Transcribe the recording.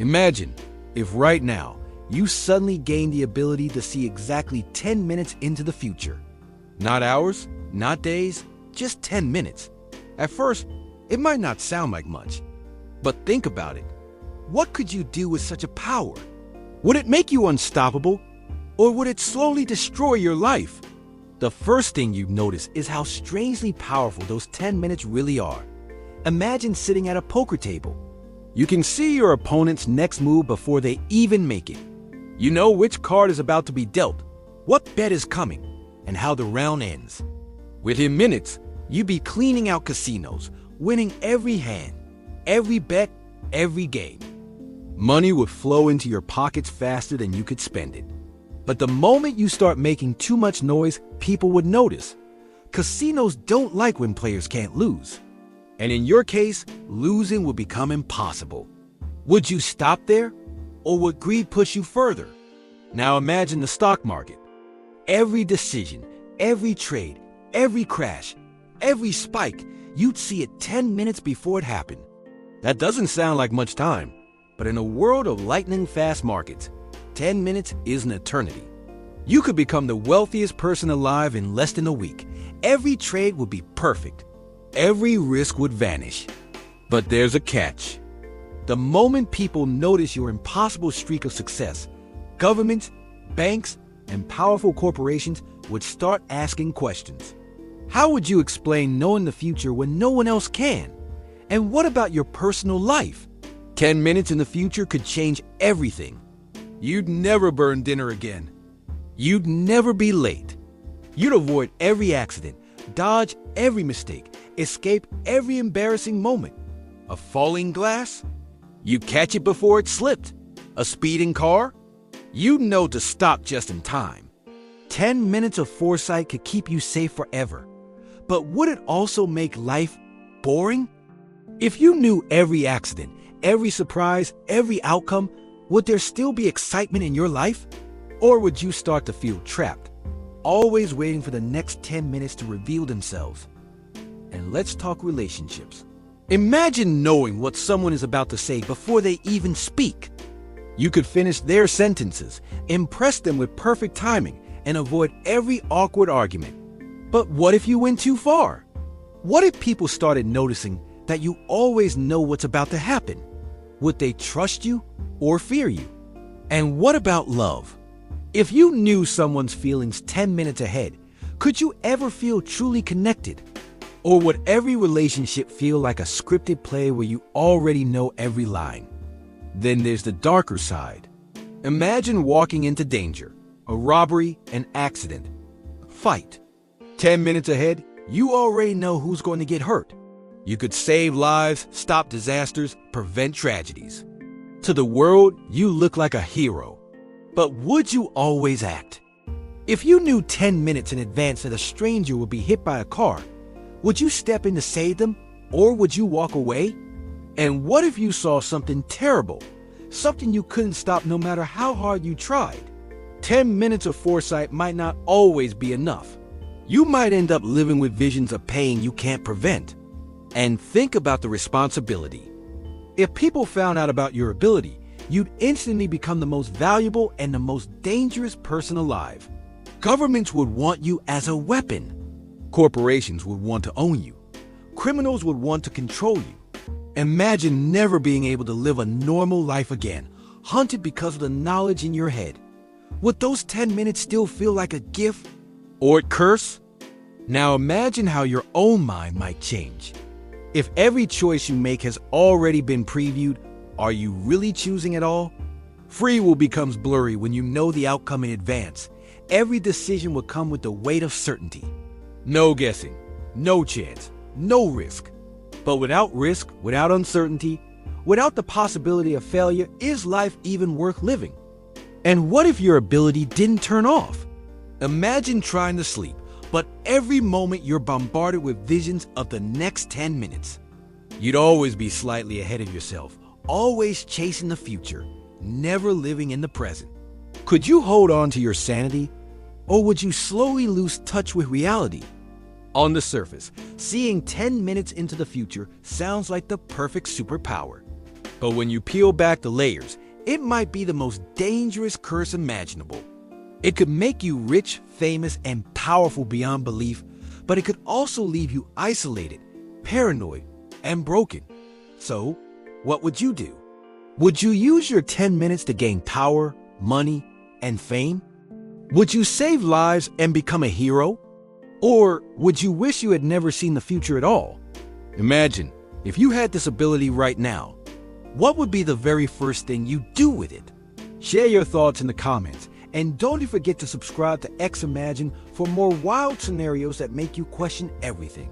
Imagine if right now you suddenly gain the ability to see exactly 10 minutes into the future. Not hours, not days, just 10 minutes. At first, it might not sound like much, but think about it. What could you do with such a power? Would it make you unstoppable, or would it slowly destroy your life? The first thing you'd notice is how strangely powerful those 10 minutes really are. Imagine sitting at a poker table. You can see your opponent's next move before they even make it. You know which card is about to be dealt, what bet is coming, and how the round ends. Within minutes, you'd be cleaning out casinos, winning every hand, every bet, every game. Money would flow into your pockets faster than you could spend it. But the moment you start making too much noise, people would notice. Casinos don't like when players can't lose. And in your case, losing would become impossible. Would you stop there? Or would greed push you further? Now imagine the stock market. Every decision, every trade, every crash, every spike, you'd see it 10 minutes before it happened. That doesn't sound like much time, but in a world of lightning-fast markets, 10 minutes is an eternity. You could become the wealthiest person alive in less than a week. Every trade would be perfect. Every risk would vanish. But there's a catch. The moment people notice your impossible streak of success, governments, banks, and powerful corporations would start asking questions. How would you explain knowing the future when no one else can? And what about your personal life? 10 minutes in the future could change everything. You'd never burn dinner again. You'd never be late. You'd avoid every accident, dodge every mistake, escape every embarrassing moment. A falling glass? You'd catch it before it slipped. A speeding car? You'd know to stop just in time. 10 minutes of foresight could keep you safe forever. But would it also make life boring? If you knew every accident, every surprise, every outcome, would there still be excitement in your life? Or would you start to feel trapped, always waiting for the next 10 minutes to reveal themselves? And let's talk relationships. Imagine knowing what someone is about to say before they even speak. You could finish their sentences, impress them with perfect timing, and avoid every awkward argument. But what if you went too far? What if people started noticing that you always know what's about to happen? Would they trust you or fear you? And what about love? If you knew someone's feelings 10 minutes ahead, could you ever feel truly connected? Or would every relationship feel like a scripted play where you already know every line? Then there's the darker side. Imagine walking into danger, a robbery, an accident, fight. 10 minutes ahead, you already know who's going to get hurt. You could save lives, stop disasters, prevent tragedies. To the world, you look like a hero. But would you always act? If you knew 10 minutes in advance that a stranger would be hit by a car, would you step in to save them, or would you walk away? And what if you saw something terrible, something you couldn't stop no matter how hard you tried? 10 minutes of foresight might not always be enough. You might end up living with visions of pain you can't prevent. And think about the responsibility. If people found out about your ability, you'd instantly become the most valuable and the most dangerous person alive. Governments would want you as a weapon. Corporations would want to own you. Criminals would want to control you. Imagine never being able to live a normal life again, hunted because of the knowledge in your head. Would those 10 minutes still feel like a gift or a curse? Now imagine how your own mind might change. If every choice you make has already been previewed, are you really choosing at all? Free will becomes blurry when you know the outcome in advance. Every decision will come with the weight of certainty. No guessing, no chance, no risk. But without risk, without uncertainty, without the possibility of failure, is life even worth living? And what if your ability didn't turn off? Imagine trying to sleep, but every moment you're bombarded with visions of the next 10 minutes. You'd always be slightly ahead of yourself, always chasing the future, never living in the present. Could you hold on to your sanity, or would you slowly lose touch with reality? On the surface, seeing 10 minutes into the future sounds like the perfect superpower. But when you peel back the layers, it might be the most dangerous curse imaginable. It could make you rich, famous, and powerful beyond belief, but it could also leave you isolated, paranoid, and broken. So, what would you do? Would you use your 10 minutes to gain power, money, and fame? Would you save lives and become a hero? Or would you wish you had never seen the future at all? Imagine, if you had this ability right now, what would be the very first thing you do with it? Share your thoughts in the comments, and don't forget to subscribe to X Imagine for more wild scenarios that make you question everything.